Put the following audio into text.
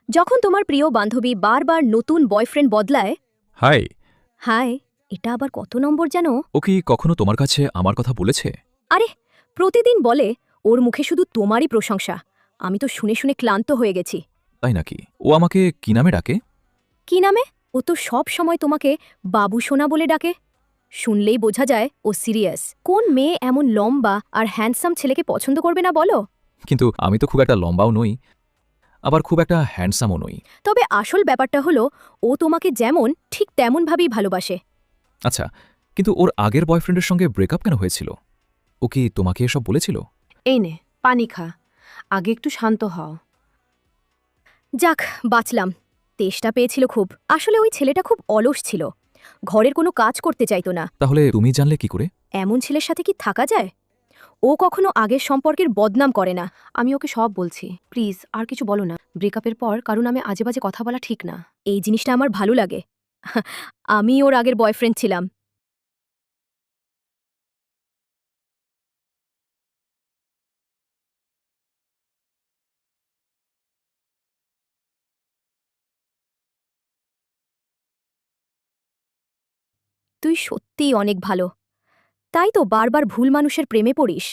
যখন তোমার প্রিয় বান্ধবী বারবার নতুন বয়ফ্রেন্ড বদলায়। হাই। হায়, এটা আবার কত নম্বর যেন? ও কি কখনো তোমার কাছে আমার কথা বলেছে? আরে, প্রতিদিন বলে ওর মুখে শুধু তোমারই প্রশংসা। আমি তো শুনে শুনে ক্লান্ত হয়ে গেছি। তাই নাকি? ও আমাকে কি নামে ডাকে? কি নামে? ও তো সব সময় তোমাকে বাবু সোনা বলে ডাকে। শুনলেই বোঝা যায় ও সিরিয়াস। কোন মেয়ে এমন লম্বা আর হ্যান্ডসাম ছেলেকে পছন্দ করবে না বলো? কিন্তু আমি তো খুব একটা লম্বাও নই, আবার খুব একটা হ্যান্ডসামও নই। তবে আসল ব্যাপারটা হলো, ও তোমাকে যেমন ঠিক তেমনভাবেই ভালোবাসে। আচ্ছা, কিন্তু ওর আগের বয়ফ্রেন্ডের সঙ্গে ব্রেকআপ কেন হয়েছিল? ও কি তোমাকে এসব বলেছিল? এই নে, পানি খা। আগে একটু শান্ত হও। যাক, বাঁচলাম। তেষ্টা পেয়েছিল খুব। আসলে ওই ছেলেটা খুব অলস ছিল। ঘরের কোনো কাজ করতে চাইতো না। তাহলে তুমি জানলে কি করে? এমন ছেলের সাথে কি থাকা যায়? ও কখনো আগের সম্পর্কের বদনাম করে না। আমি ওকে সব বলছি, প্লিজ আর কিছু বলো না। ব্রেকআপের পর কারণ আমি আজে বাজে কথা বলা ঠিক না। এই জিনিসটা আমার ভালো লাগে। আমি ওর আগের বয়ফ্রেন্ড ছিলাম। তুই সত্যিই অনেক ভালো। তাই তো বারবার ভুল মানুষের প্রেমে পড়িস।